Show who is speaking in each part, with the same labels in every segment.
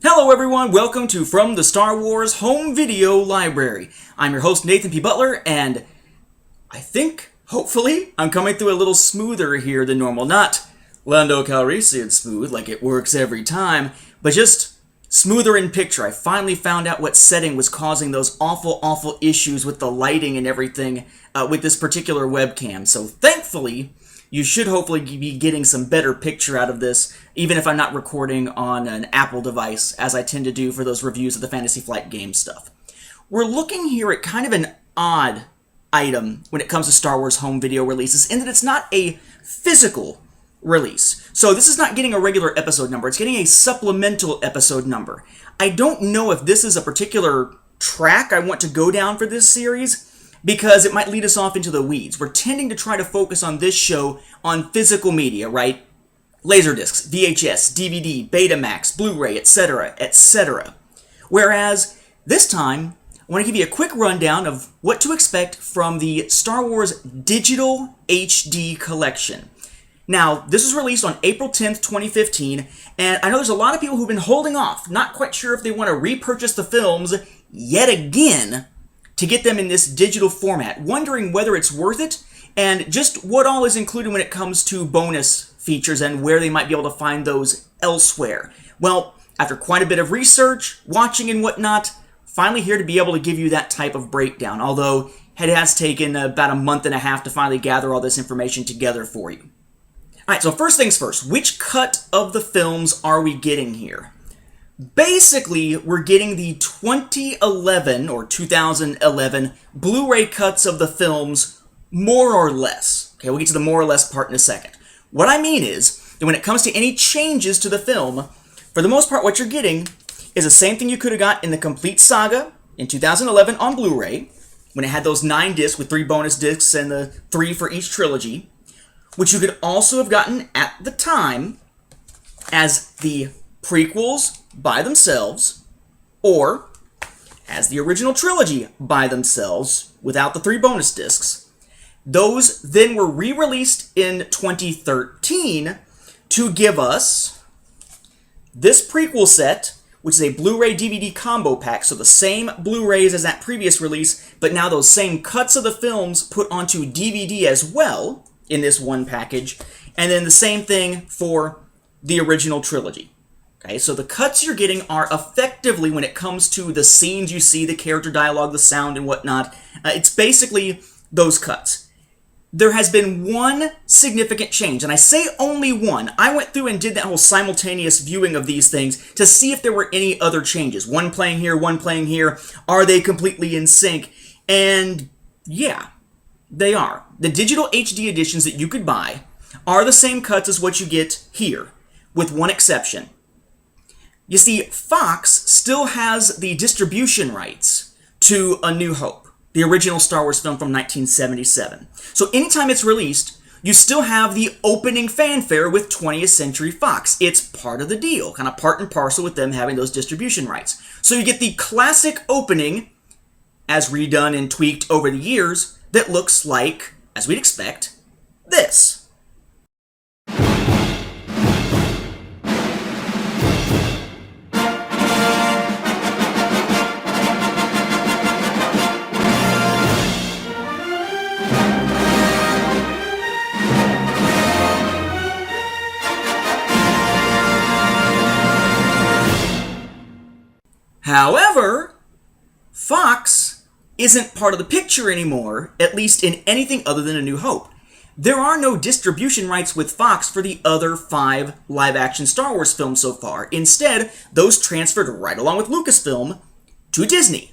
Speaker 1: Hello everyone, welcome to From the Star Wars Home Video Library. I'm your host Nathan P. Butler, and I think, hopefully, I'm coming through a little smoother here than normal. Not Lando Calrissian smooth, like it works every time, but just smoother in picture. I finally found out what setting was causing those awful issues with the lighting and everything with this particular webcam. So thankfully, you should hopefully be getting some better picture out of this, even if I'm not recording on an Apple device, as I tend to do for those reviews of the Fantasy Flight game stuff. We're looking here at kind of an odd item when it comes to Star Wars home video releases, in that it's not a physical release. So this is not getting a regular episode number, it's getting a supplemental episode number. I don't know if this is a particular track I want to go down for this series, because it might lead us off into the weeds. We're tending to try to focus on this show on physical media, right? Laserdiscs, VHS, DVD, Betamax, Blu-ray, etc., etc. Whereas, this time, I want to give you a quick rundown of what to expect from the Star Wars Digital HD Collection. Now, this was released on April 10th, 2015, and I know there's a lot of people who've been holding off, not quite sure if they want to repurchase the films yet again to get them in this digital format, wondering whether it's worth it, and just what all is included when it comes to bonus features and where they might be able to find those elsewhere. Well, after quite a bit of research, watching and whatnot, finally here to be able to give you that type of breakdown, although it has taken about a month and a half to finally gather all this information together for you. Alright, so first things first, which cut of the films are we getting here? Basically, we're getting the 2011 or 2011 Blu-ray cuts of the films, more or less. Okay, we'll get to the more or less part in a second. What I mean is that when it comes to any changes to the film, for the most part, what you're getting is the same thing you could have got in the complete saga in 2011 on Blu-ray, when it had those 9 discs with 3 bonus discs and the 3 for each trilogy, which you could also have gotten at the time as the prequels by themselves, or as the original trilogy by themselves, without the 3 bonus discs. Those then were re-released in 2013 to give us this prequel set, which is a Blu-ray DVD combo pack, so the same Blu-rays as that previous release, but now those same cuts of the films put onto DVD as well in this one package, and then the same thing for the original trilogy. Okay, so the cuts you're getting are effectively, when it comes to the scenes you see, the character dialogue, the sound, and whatnot, it's basically those cuts. There has been one significant change, and I say only one. I went through and did that whole simultaneous viewing of these things to see if there were any other changes. One playing here, one playing here. Are they completely in sync? And yeah, they are. The digital HD editions that you could buy are the same cuts as what you get here, with one exception. You see, Fox still has the distribution rights to A New Hope, the original Star Wars film from 1977. So anytime it's released, you still have the opening fanfare with 20th Century Fox. It's part of the deal, kind of part and parcel with them having those distribution rights. So you get the classic opening, as redone and tweaked over the years, that looks like, as we'd expect, this. However, Fox isn't part of the picture anymore, at least in anything other than A New Hope. There are no distribution rights with Fox for the other 5 live-action Star Wars films so far. Instead, those transferred right along with Lucasfilm to Disney.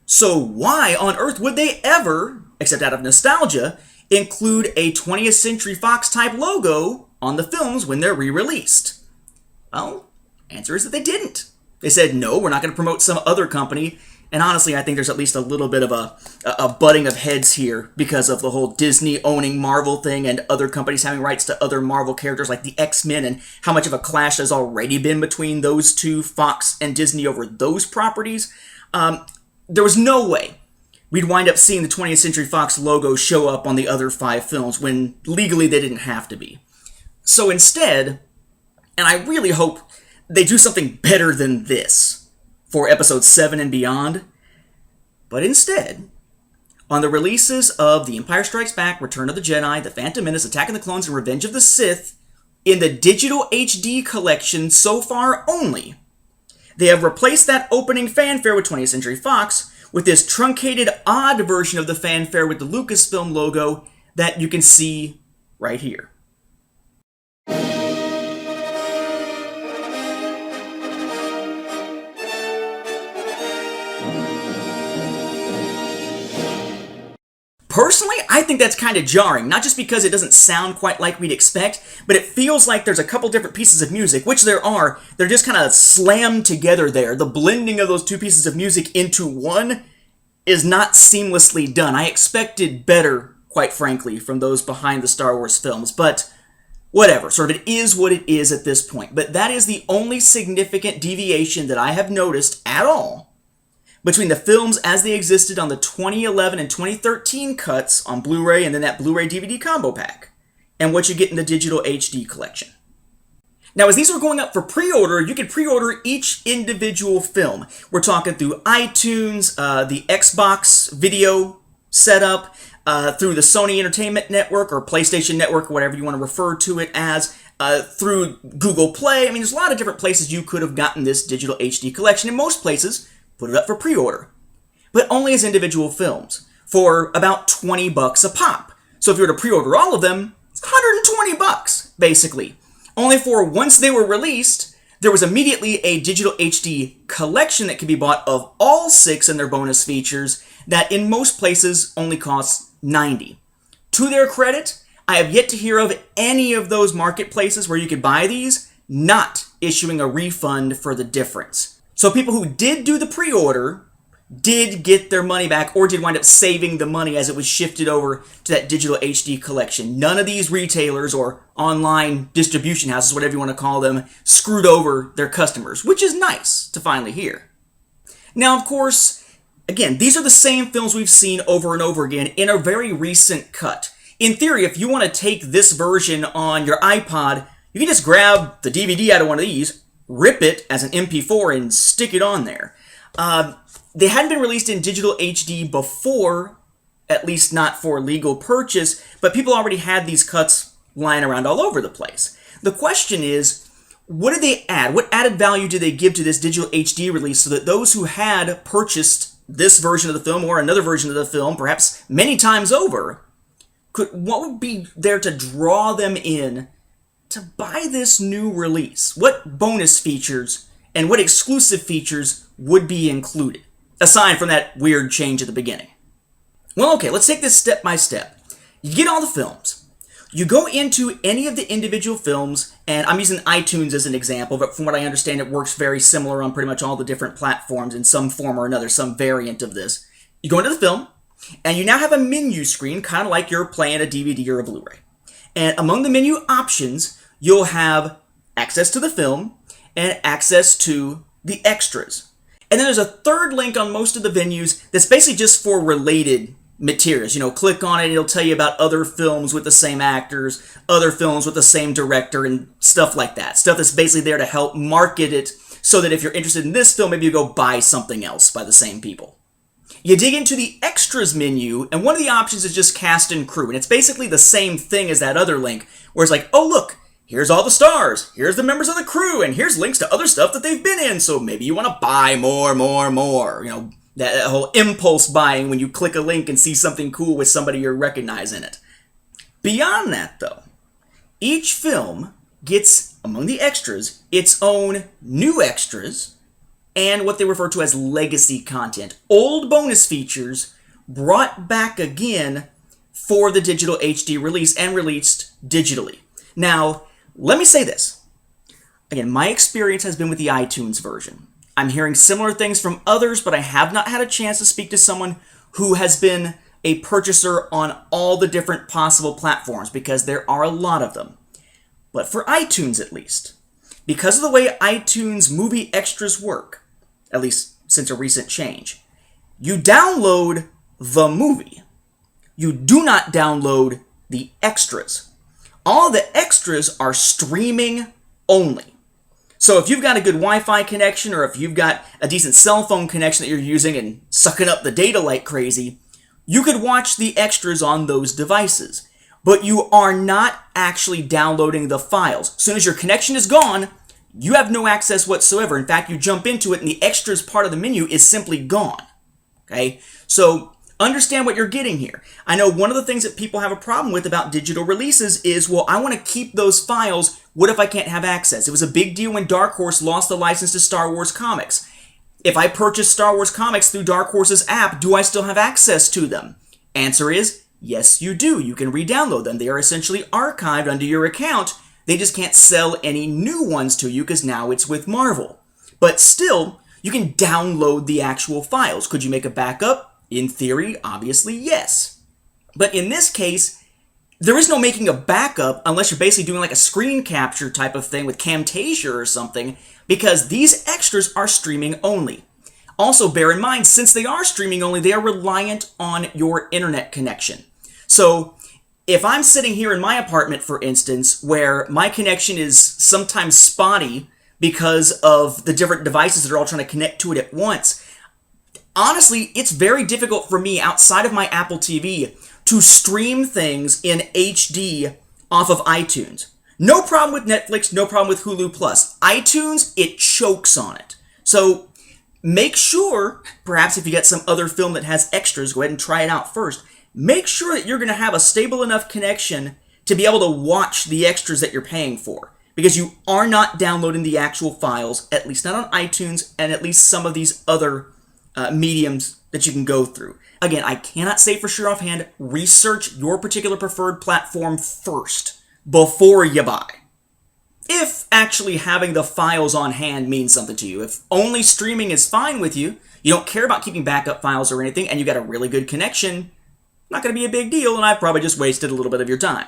Speaker 1: So why on earth would they ever, except out of nostalgia, include a 20th Century Fox type logo on the films when they're re-released? Well, answer is that they didn't. They said, no, we're not going to promote some other company. And honestly, I think there's at least a little bit of a butting of heads here because of the whole Disney owning Marvel thing and other companies having rights to other Marvel characters like the X-Men, and how much of a clash has already been between those two, Fox and Disney, over those properties. There was no way we'd wind up seeing the 20th Century Fox logo show up on the other 5 films when legally they didn't have to be. So instead, and I really hope they do something better than this for Episode 7 and beyond. But instead, on the releases of The Empire Strikes Back, Return of the Jedi, The Phantom Menace, Attack of the Clones, and Revenge of the Sith, in the digital HD collection so far only, they have replaced that opening fanfare with 20th Century Fox with this truncated, odd version of the fanfare with the Lucasfilm logo that you can see right here. Personally, I think that's kind of jarring, not just because it doesn't sound quite like we'd expect, but it feels like there's a couple different pieces of music, which there are. They're just kind of slammed together there. The blending of those two pieces of music into one is not seamlessly done. I expected better, quite frankly, from those behind the Star Wars films, but whatever. Sort of it is what it is at this point. But that is the only significant deviation that I have noticed at all between the films as they existed on the 2011 and 2013 cuts on Blu-ray and then that Blu-ray DVD combo pack, and what you get in the digital HD collection. Now, as these were going up for pre-order, you could pre-order each individual film. We're talking through iTunes, the Xbox video setup, through the Sony Entertainment Network or PlayStation Network, or whatever you want to refer to it as, through Google Play. I mean, there's a lot of different places you could have gotten this digital HD collection. In most places, put it up for pre-order, but only as individual films for about $20 a pop. So if you were to pre-order all of them, it's $120 basically. Only for once they were released, there was immediately a digital HD collection that could be bought of all 6 and their bonus features that in most places only costs $90. To their credit, I have yet to hear of any of those marketplaces where you could buy these not issuing a refund for the difference. So people who did do the pre-order did get their money back or did wind up saving the money as it was shifted over to that digital HD collection. None of these retailers or online distribution houses, whatever you want to call them, screwed over their customers, which is nice to finally hear. Now, of course, again, these are the same films we've seen over and over again in a very recent cut. In theory, if you want to take this version on your iPod, you can just grab the DVD out of one of these, rip it as an MP4 and stick it on there. They hadn't been released in digital HD before, at least not for legal purchase, but people already had these cuts lying around all over the place. The question is, what did they add? What added value did they give to this digital HD release so that those who had purchased this version of the film or another version of the film, perhaps many times over, what would be there to draw them in to buy this new release? What bonus features and what exclusive features would be included, aside from that weird change at the beginning? Well, okay, let's take this step by step. You get all the films. You go into any of the individual films, and I'm using iTunes as an example, but from what I understand, it works very similar on pretty much all the different platforms in some form or another, some variant of this. You go into the film, and you now have a menu screen, kind of like you're playing a DVD or a Blu-ray. And among the menu options, you'll have access to the film and access to the extras. And then there's a third link on most of the venues that's basically just for related materials. You know, click on it, it'll tell you about other films with the same actors, other films with the same director, and stuff like that. Stuff that's basically there to help market it so that if you're interested in this film, maybe you go buy something else by the same people. You dig into the extras menu, and one of the options is just cast and crew. And it's basically the same thing as that other link, where it's like, oh look, here's all the stars, here's the members of the crew, and here's links to other stuff that they've been in, so maybe you want to buy more. You know, that whole impulse buying when you click a link and see something cool with somebody you recognize in it. Beyond that, though, each film gets, among the extras, its own new extras and what they refer to as legacy content. Old bonus features brought back again for the digital HD release and released digitally. Now, let me say this. Again, my experience has been with the iTunes version. I'm hearing similar things from others, but I have not had a chance to speak to someone who has been a purchaser on all the different possible platforms, because there are a lot of them. But for iTunes, at least, because of the way iTunes movie extras work, at least since a recent change, you download the movie. You do not download the extras. All the extras are streaming only. So if you've got a good Wi-Fi connection, or if you've got a decent cell phone connection that you're using and sucking up the data like crazy, you could watch the extras on those devices. But you are not actually downloading the files. As soon as your connection is gone, you have no access whatsoever. In fact, you jump into it and the extras part of the menu is simply gone. Okay? So understand what you're getting here. I know one of the things that people have a problem with about digital releases is, well, I want to keep those files. What if I can't have access? It was a big deal when Dark Horse lost the license to Star Wars comics. If I purchase Star Wars comics through Dark Horse's app, do I still have access to them? Answer is, yes, you do. You can re-download them. They are essentially archived under your account. They just can't sell any new ones to you because now it's with Marvel. But still, you can download the actual files. Could you make a backup? In theory, obviously, yes. But in this case, there is no making a backup unless you're basically doing like a screen capture type of thing with Camtasia or something, because these extras are streaming only. Also, bear in mind, since they are streaming only, they are reliant on your internet connection. So if I'm sitting here in my apartment, for instance, where my connection is sometimes spotty because of the different devices that are all trying to connect to it at once, honestly, it's very difficult for me outside of my Apple TV to stream things in HD off of iTunes. No problem with Netflix, no problem with Hulu Plus. iTunes, it chokes on it. So make sure, perhaps if you get some other film that has extras, go ahead and try it out first. Make sure that you're going to have a stable enough connection to be able to watch the extras that you're paying for, because you are not downloading the actual files, at least not on iTunes, and at least some of these other mediums that you can go through. Again, I cannot say for sure offhand. Research your particular preferred platform first before you buy. If actually having the files on hand means something to you, if only streaming is fine with you, you don't care about keeping backup files or anything, and you got a really good connection, not going to be a big deal, and I've probably just wasted a little bit of your time.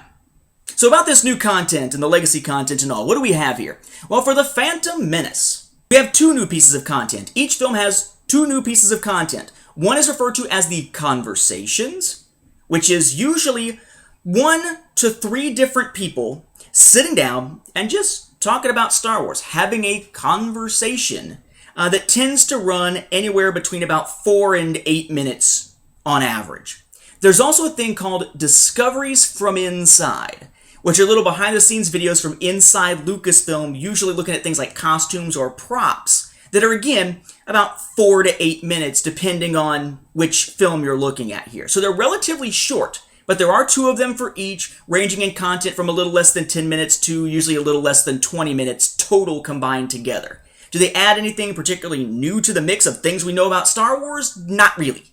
Speaker 1: So about this new content and the legacy content and all, what do we have here? Well, for the Phantom Menace, we have 2 new pieces of content. Each film has 2 new pieces of content. One is referred to as the Conversations, which is usually 1 to 3 different people sitting down and just talking about Star Wars, having a conversation that tends to run anywhere between about 4 and 8 minutes on average. There's also a thing called Discoveries from Inside, which are little behind-the-scenes videos from inside Lucasfilm, usually looking at things like costumes or props, that are, again, about 4 to 8 minutes, depending on which film you're looking at here. So they're relatively short, but there are 2 of them for each, ranging in content from a little less than 10 minutes to usually a little less than 20 minutes total combined together. Do they add anything particularly new to the mix of things we know about Star Wars? Not really.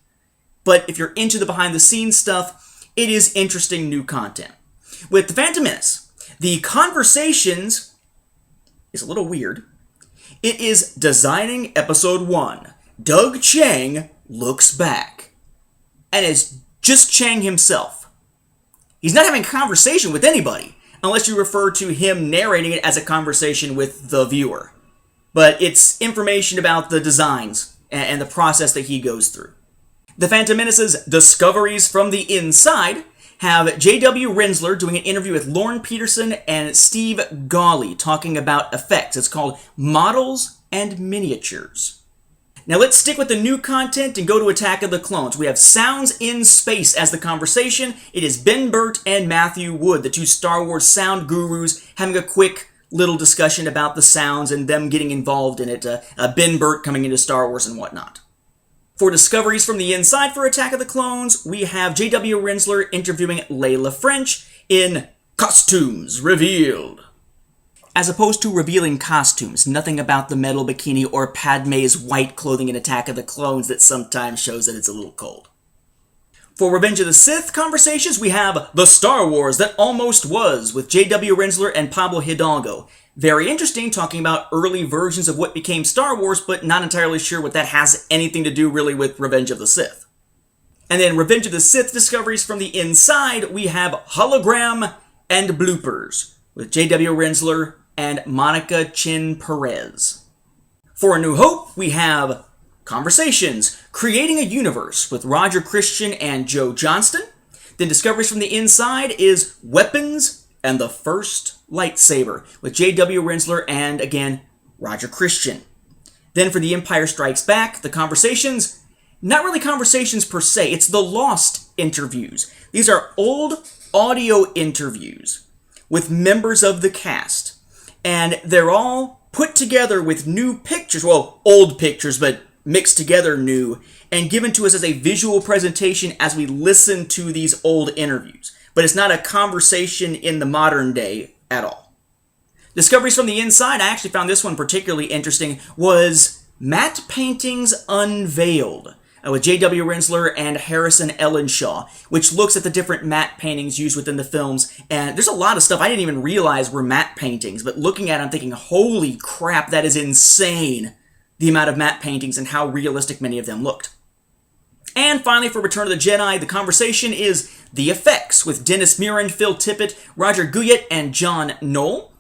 Speaker 1: But if you're into the behind-the-scenes stuff, it is interesting new content. With The Phantom Menace, the Conversations is a little weird. It is Designing Episode 1. Doug Chiang looks back. And it's just Chiang himself. He's not having a conversation with anybody, unless you refer to him narrating it as a conversation with the viewer. But it's information about the designs and the process that he goes through. The Phantom Menace's Discoveries from the Inside have J.W. Rensler doing an interview with Lorne Peterson and Steve Gawley talking about effects. It's called Models and Miniatures. Now let's stick with the new content and go to Attack of the Clones. We have Sounds in Space as the conversation. It is Ben Burtt and Matthew Wood, the 2 Star Wars sound gurus, having a quick little discussion about the sounds and them getting involved in it. Ben Burtt coming into Star Wars and whatnot. For Discoveries from the Inside for Attack of the Clones, we have J.W. Rensler interviewing Layla French in Costumes Revealed. As opposed to revealing costumes, nothing about the metal bikini or Padme's white clothing in Attack of the Clones that sometimes shows that it's a little cold. For Revenge of the Sith conversations, we have The Star Wars That Almost Was with J.W. Rensler and Pablo Hidalgo. Very interesting, talking about early versions of what became Star Wars, but not entirely sure what that has anything to do really with Revenge of the Sith. And then Revenge of the Sith Discoveries from the Inside, we have Hologram and Bloopers with J.W. Rensler and Monica Chin Perez. For A New Hope, we have Conversations, Creating a Universe with Roger Christian and Joe Johnston. Then Discoveries from the Inside is Weapons and the First Lightsaber with J.W. Rensler and, again, Roger Christian. Then for The Empire Strikes Back, the conversations, not really conversations per se, it's the lost interviews. These are old audio interviews with members of the cast, and they're all put together with new pictures, well, old pictures, but mixed together new, and given to us as a visual presentation as we listen to these old interviews. But it's not a conversation in the modern day at all. Discoveries from the inside, I actually found this one particularly interesting, was Matte Paintings Unveiled, with J.W. Rinsler and Harrison Ellenshaw, which looks at the different matte paintings used within the films. And there's a lot of stuff I didn't even realize were matte paintings, but looking at it, I'm thinking, holy crap, that is insane, the amount of matte paintings and how realistic many of them looked. And finally, for Return of the Jedi, the conversation is The Effects, with Dennis Muren, Phil Tippett, Roger Guillet, and John Knoll.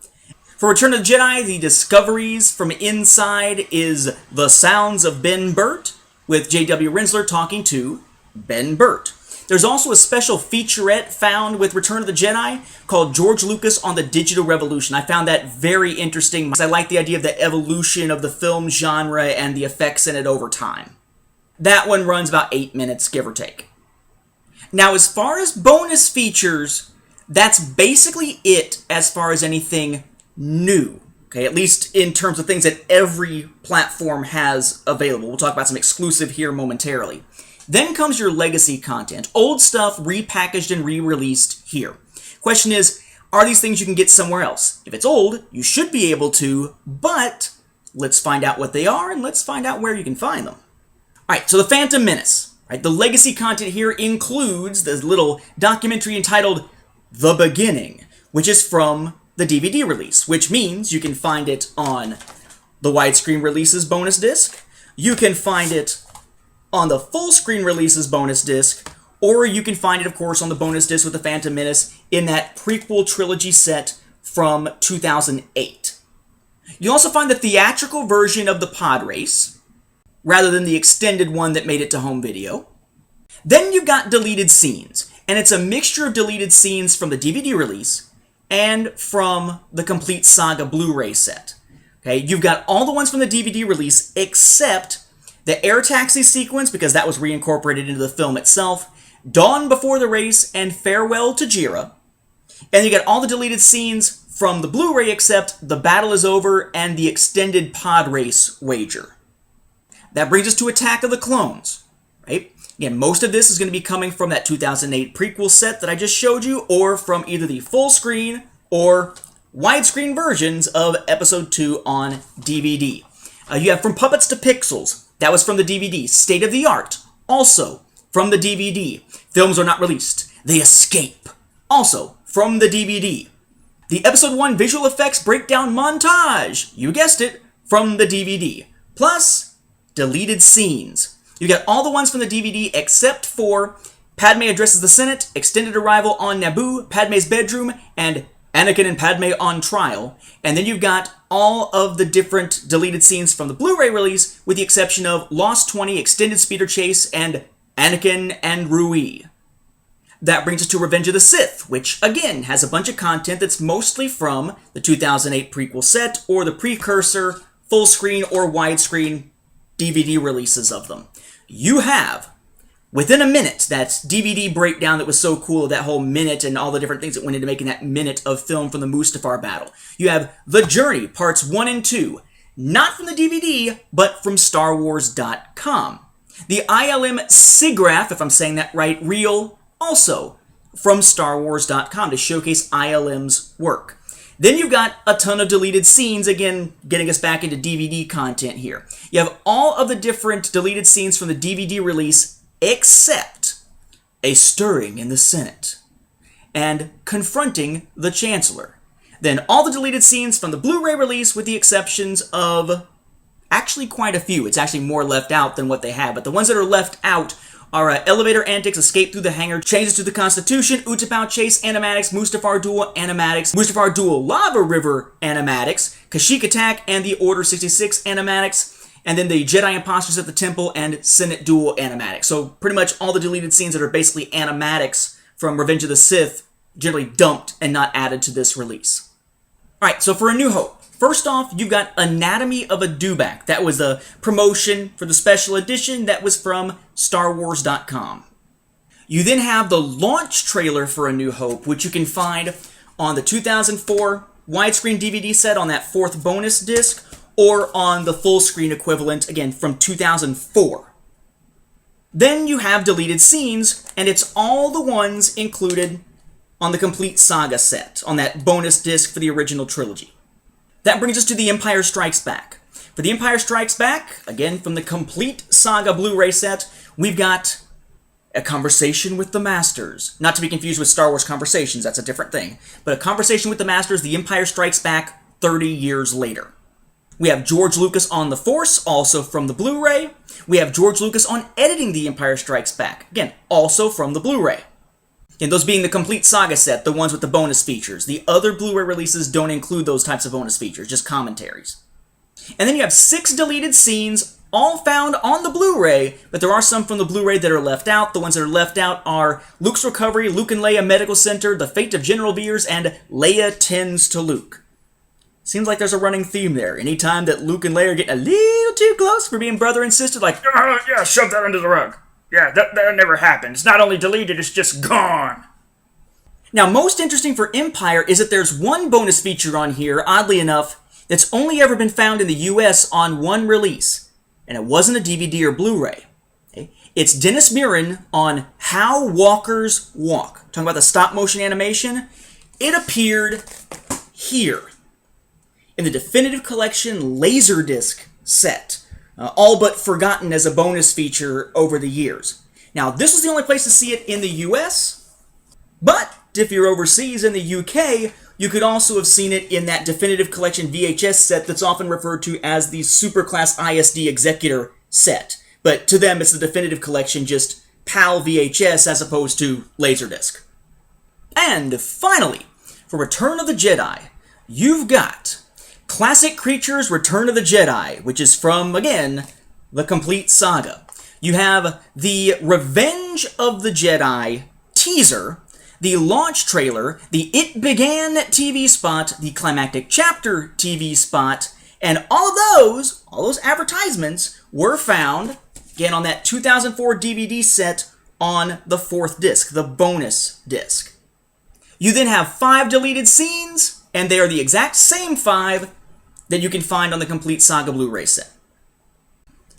Speaker 1: For Return of the Jedi, the discoveries from inside is The Sounds of Ben Burtt, with J.W. Rinsler talking to Ben Burtt. There's also a special featurette found with Return of the Jedi called George Lucas on the Digital Revolution. I found that very interesting because I like the idea of the evolution of the film genre and the effects in it over time. That one runs about 8 minutes, give or take. Now, as far as bonus features, that's basically it as far as anything new. Okay, at least in terms of things that every platform has available. We'll talk about some exclusive here momentarily. Then comes your legacy content. Old stuff repackaged and re-released here. Question is, are these things you can get somewhere else? If it's old, you should be able to, but let's find out what they are and let's find out where you can find them. Alright, so the Phantom Menace. Right, the legacy content here includes this little documentary entitled The Beginning, which is from the DVD release, which means you can find it on the widescreen releases bonus disc, you can find it on the full screen releases bonus disc, or you can find it, of course, on the bonus disc with the Phantom Menace in that prequel trilogy set from 2008. You'll also find the theatrical version of the pod race, rather than the extended one that made it to home video. Then you've got deleted scenes, and it's a mixture of deleted scenes from the DVD release and from the Complete Saga Blu-ray set. Okay, you've got all the ones from the DVD release except the air taxi sequence, because that was reincorporated into the film itself, Dawn Before the Race, and Farewell to Jira. And you got all the deleted scenes from the Blu-ray except The Battle is Over and the extended pod race wager. That brings us to Attack of the Clones, right? Again, most of this is going to be coming from that 2008 prequel set that I just showed you, or from either the full screen or widescreen versions of Episode 2 on DVD. You have From Puppets to Pixels. That was from the DVD. State of the Art, also from the DVD. Films are not released. They escape, also from the DVD. The Episode 1 visual effects breakdown montage, you guessed it, from the DVD. Plus, deleted scenes. You got all the ones from the DVD except for Padme Addresses the Senate, Extended Arrival on Naboo, Padme's Bedroom, and Anakin and Padme on Trial. And then you've got all of the different deleted scenes from the Blu-ray release, with the exception of Lost 20, Extended Speeder Chase, and Anakin and Rui. That brings us to Revenge of the Sith, which, again, has a bunch of content that's mostly from the 2008 prequel set, or the precursor, full screen or widescreen DVD releases of them. You have, within a minute, that DVD breakdown that was so cool, that whole minute and all the different things that went into making that minute of film from the Mustafar battle. You have The Journey, parts 1 and 2, not from the DVD, but from StarWars.com. The ILM SIGGRAPH, if I'm saying that right, reel, also from StarWars.com to showcase ILM's work. Then you've got a ton of deleted scenes, again, getting us back into DVD content here. You have all of the different deleted scenes from the DVD release, except a stirring in the Senate and confronting the Chancellor. Then all the deleted scenes from the Blu-ray release, with the exceptions of actually quite a few. It's actually more left out than what they have, but the ones that are left out are Elevator Antics, Escape Through the Hangar, Changes to the Constitution, Utapau Chase Animatics, Mustafar Duel Animatics, Mustafar Duel Lava River Animatics, Kashyyyk Attack, and the Order 66 Animatics, and then the Jedi Imposters at the Temple and Senate Duel Animatics. So pretty much all the deleted scenes that are basically animatics from Revenge of the Sith, generally dumped and not added to this release. Alright, so for A New Hope, first off, you've got Anatomy of a Dewback. That was a promotion for the special edition that was from StarWars.com. You then have the launch trailer for A New Hope, which you can find on the 2004 widescreen DVD set on that 4th bonus disc, or on the full screen equivalent, again, from 2004. Then you have deleted scenes, and it's all the ones included on the complete saga set, on that bonus disc for the original trilogy. That brings us to The Empire Strikes Back. For The Empire Strikes Back, again, from the complete saga Blu-ray set, we've got A Conversation with the Masters. Not to be confused with Star Wars Conversations, that's a different thing. But A Conversation with the Masters, The Empire Strikes Back, 30 years later. We have George Lucas on the Force, also from the Blu-ray. We have George Lucas on editing The Empire Strikes Back, again, also from the Blu-ray. And those being the complete saga set, the ones with the bonus features. The other Blu-ray releases don't include those types of bonus features, just commentaries. And then you have 6 deleted scenes, all found on the Blu-ray, but there are some from the Blu-ray that are left out. The ones that are left out are Luke's Recovery, Luke and Leia Medical Center, The Fate of General Veers, and Leia Tends to Luke. Seems like there's a running theme there. Anytime that Luke and Leia are getting a little too close for being brother and sister, like, yeah, shove that under the rug. Yeah, that never happened. It's not only deleted, it's just gone. Now, most interesting for Empire is that there's one bonus feature on here, oddly enough, that's only ever been found in the US on one release. And it wasn't a DVD or Blu-ray. Okay? It's Dennis Muren on How Walkers Walk. Talking about the stop-motion animation. It appeared here in the Definitive Collection Laserdisc set. All but forgotten as a bonus feature over the years. Now, this was the only place to see it in the US, but if you're overseas in the UK, you could also have seen it in that Definitive Collection VHS set that's often referred to as the Superclass ISD Executor set. But to them, it's the Definitive Collection, just PAL VHS as opposed to Laserdisc. And finally, for Return of the Jedi, you've got Classic Creatures Return of the Jedi, which is from, again, the complete saga. You have the Revenge of the Jedi teaser, the launch trailer, the It Began TV spot, the Climactic Chapter TV spot, and all those advertisements were found, again, on that 2004 DVD set on the 4th disc, the bonus disc. You then have 5 deleted scenes, and they are the exact same 5 that you can find on the complete saga Blu-ray set.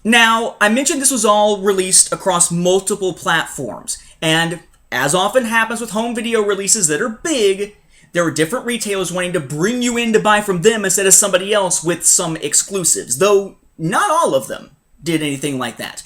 Speaker 1: Now, I mentioned this was all released across multiple platforms, and as often happens with home video releases that are big, there are different retailers wanting to bring you in to buy from them instead of somebody else with some exclusives, though not all of them did anything like that.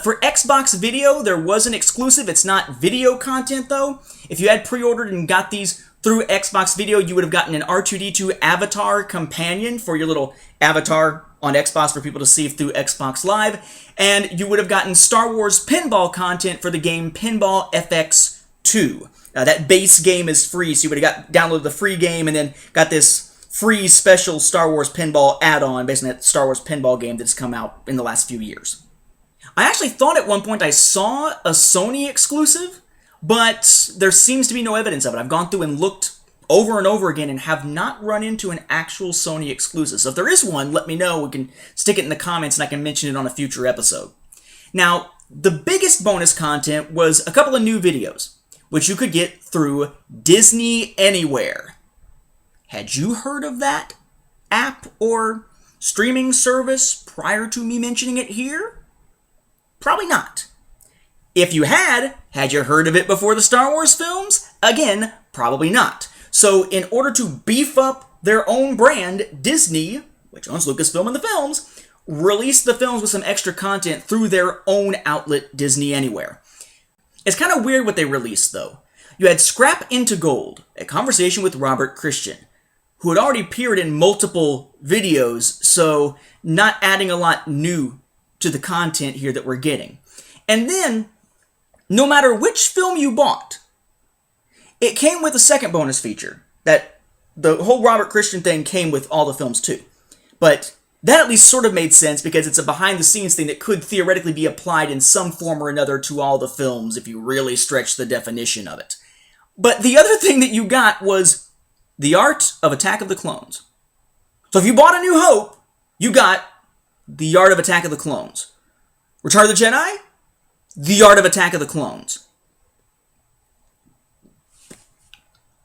Speaker 1: For Xbox Video, there was an exclusive. It's not video content, though. If you had pre-ordered and got these through Xbox Video, you would have gotten an R2-D2 avatar companion for your little avatar on Xbox for people to see through Xbox Live, and you would have gotten Star Wars pinball content for the game Pinball FX2. That base game is free, so you would have downloaded the free game and then got this free special Star Wars pinball add-on based on that Star Wars pinball game that's come out in the last few years. I actually thought at one point I saw a Sony exclusive, but there seems to be no evidence of it. I've gone through and looked over and over again and have not run into an actual Sony exclusive. So if there is one, let me know. We can stick it in the comments and I can mention it on a future episode. Now, the biggest bonus content was a couple of new videos, which you could get through Disney Anywhere. Had you heard of that app or streaming service prior to me mentioning it here? Probably not. If you had you heard of it before the Star Wars films? Again, probably not. So in order to beef up their own brand, Disney, which owns Lucasfilm and the films, released the films with some extra content through their own outlet, Disney Anywhere. It's kind of weird what they released, though. You had Scrap into Gold, a conversation with Robert Christian, who had already appeared in multiple videos, so not adding a lot new to the content here that we're getting. And then, no matter which film you bought, it came with a second bonus feature. That the whole Robert Christian thing came with all the films too. But that at least sort of made sense because it's a behind-the-scenes thing that could theoretically be applied in some form or another to all the films if you really stretch the definition of it. But the other thing that you got was The Art of Attack of the Clones. So if you bought A New Hope, you got The Art of Attack of the Clones. Return of the Jedi? The Art of Attack of the Clones.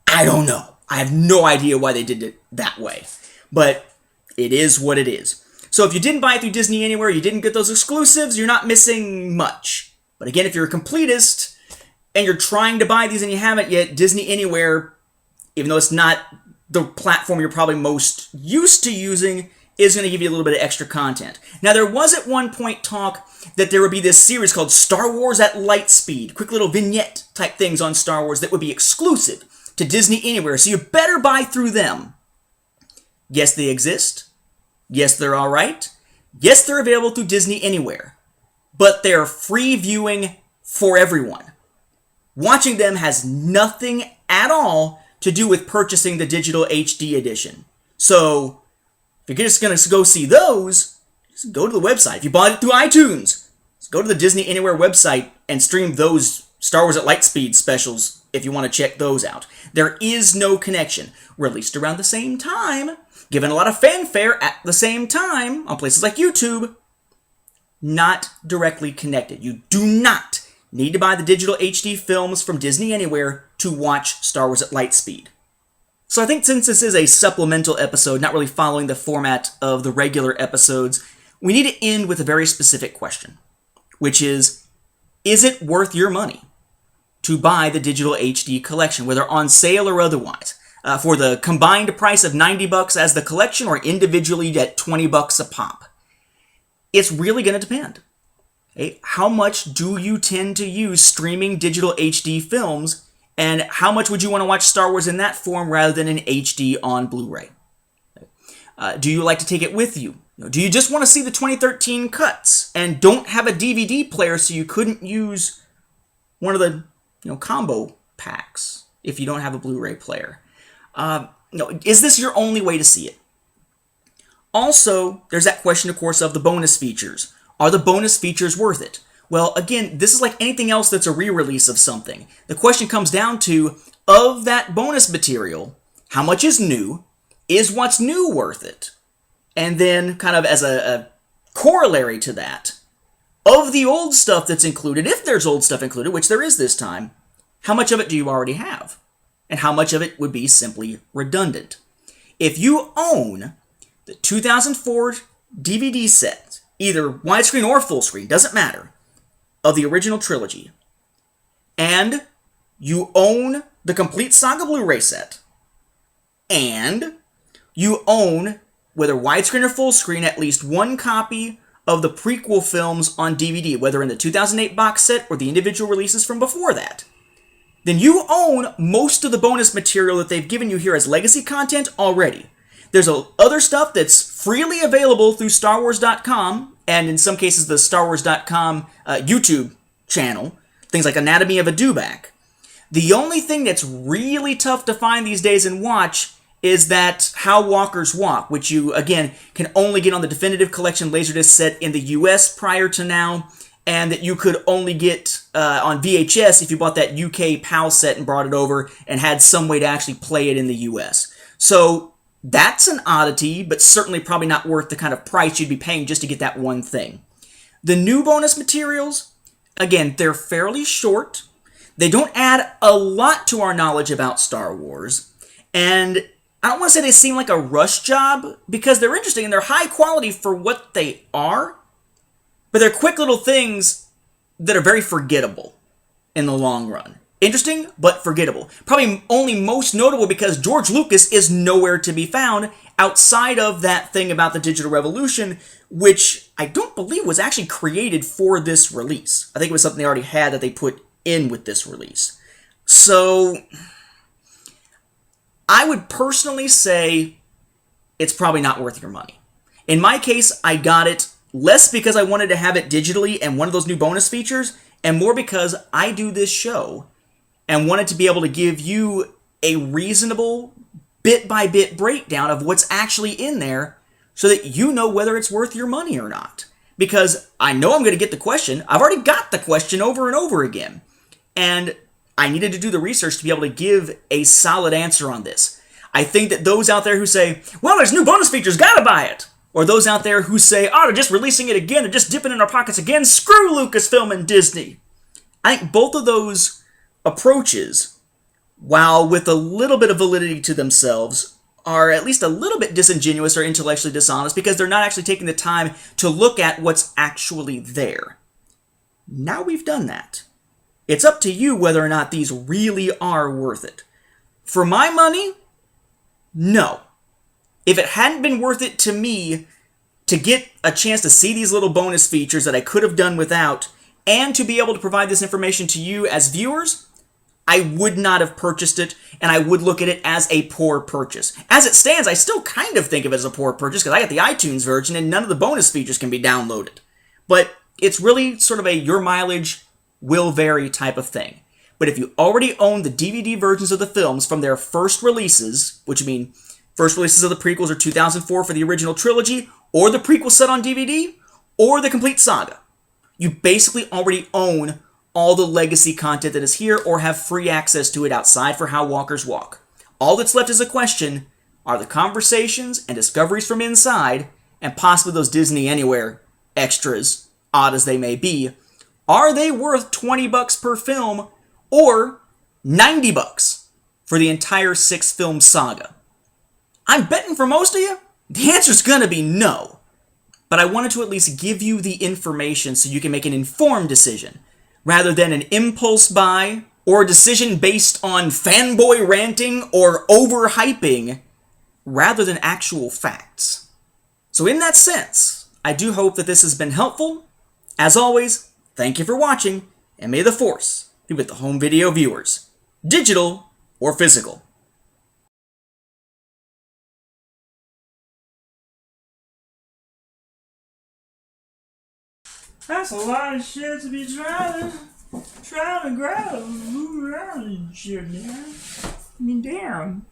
Speaker 1: I don't know. I have no idea why they did it that way. But it is what it is. So if you didn't buy it through Disney Anywhere, you didn't get those exclusives, you're not missing much. But again, if you're a completist and you're trying to buy these and you haven't yet, Disney Anywhere, even though it's not the platform you're probably most used to using, is going to give you a little bit of extra content. Now, there was at one point talk that there would be this series called Star Wars at Lightspeed, quick little vignette type things on Star Wars that would be exclusive to Disney Anywhere, so you better buy through them. Yes, they exist. Yes, they're all right. Yes, they're available through Disney Anywhere. But they're free viewing for everyone. Watching them has nothing at all to do with purchasing the digital HD edition. So, if you're just going to go see those, just go to the website. If you bought it through iTunes, just go to the Disney Anywhere website and stream those Star Wars at Lightspeed specials if you want to check those out. There is no connection. Released around the same time, given a lot of fanfare at the same time on places like YouTube, not directly connected. You do not need to buy the digital HD films from Disney Anywhere to watch Star Wars at Lightspeed. So I think since this is a supplemental episode, not really following the format of the regular episodes, we need to end with a very specific question, which is it worth your money to buy the digital HD collection, whether on sale or otherwise, for the combined price of $90 as the collection or individually at $20 a pop? It's really going to depend. Okay? How much do you tend to use streaming digital HD films, and how much would you want to watch Star Wars in that form rather than in HD on Blu-ray? Do you like to take it with you? Do you just want to see the 2013 cuts and don't have a DVD player so you couldn't use one of the combo packs if you don't have a Blu-ray player? Is this your only way to see it? Also, there's that question, of course, of the bonus features. Are the bonus features worth it? Well, again, this is like anything else that's a re-release of something. The question comes down to, of that bonus material, how much is new? Is what's new worth it? And then, kind of as a corollary to that, of the old stuff that's included, if there's old stuff included, which there is this time, how much of it do you already have? And how much of it would be simply redundant? If you own the 2004 DVD set, either widescreen or full screen, doesn't matter, of the original trilogy, and you own the complete Saga Blu-ray set, and you own, whether widescreen or full screen, at least one copy of the prequel films on DVD, whether in the 2008 box set or the individual releases from before that, then you own most of the bonus material that they've given you here as legacy content already. There's other stuff that's freely available through StarWars.com, and in some cases the StarWars.com YouTube channel, things like Anatomy of a Dewback. The only thing that's really tough to find these days and watch is that How Walkers Walk, which you, again, can only get on the Definitive Collection Laserdisc set in the US prior to now, and that you could only get on VHS if you bought that UK PAL set and brought it over and had some way to actually play it in the US. So that's an oddity, but certainly probably not worth the kind of price you'd be paying just to get that one thing. The new bonus materials, again, they're fairly short. They don't add a lot to our knowledge about Star Wars, and I don't want to say they seem like a rush job, because they're interesting and they're high quality for what they are, but they're quick little things that are very forgettable in the long run. Interesting, but forgettable. Probably only most notable because George Lucas is nowhere to be found outside of that thing about the digital revolution, which I don't believe was actually created for this release. I think it was something they already had that they put in with this release. So I would personally say it's probably not worth your money. In my case, I got it less because I wanted to have it digitally and one of those new bonus features, and more because I do this show and wanted to be able to give you a reasonable bit-by-bit breakdown of what's actually in there so that you know whether it's worth your money or not. Because I know I'm going to get the question. I've already got the question over and over again. And I needed to do the research to be able to give a solid answer on this. I think that those out there who say, well, there's new bonus features, gotta buy it, or those out there who say, oh, they're just releasing it again, they're just dipping in our pockets again, screw Lucasfilm and Disney. I think both of those approaches, while with a little bit of validity to themselves, are at least a little bit disingenuous or intellectually dishonest because they're not actually taking the time to look at what's actually there. Now we've done that. It's up to you whether or not these really are worth it. For my money, no. If it hadn't been worth it to me to get a chance to see these little bonus features that I could have done without, and to be able to provide this information to you as viewers, I would not have purchased it, and I would look at it as a poor purchase. As it stands, I still kind of think of it as a poor purchase, because I got the iTunes version, and none of the bonus features can be downloaded. But it's really sort of a your mileage will vary type of thing. But if you already own the DVD versions of the films from their first releases, which mean first releases of the prequels are 2004 for the original trilogy, or the prequel set on DVD, or the complete saga, you basically already own all the legacy content that is here or have free access to it outside for How Walkers Walk. All that's left is a question, are the conversations and discoveries from inside, and possibly those Disney Anywhere extras, odd as they may be, are they worth $20 per film or $90 for the entire 6-film saga? I'm betting for most of you, the answer's gonna be no. But I wanted to at least give you the information so you can make an informed decision, rather than an impulse buy or a decision based on fanboy ranting or overhyping, rather than actual facts. So in that sense, I do hope that this has been helpful. As always, thank you for watching, and may the Force be with the home video viewers, digital or physical.
Speaker 2: That's a lot of shit to be trying to grab and move around and shit, man. I mean, damn.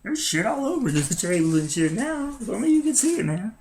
Speaker 2: There's shit all over this table and shit now. If only you could see it, man.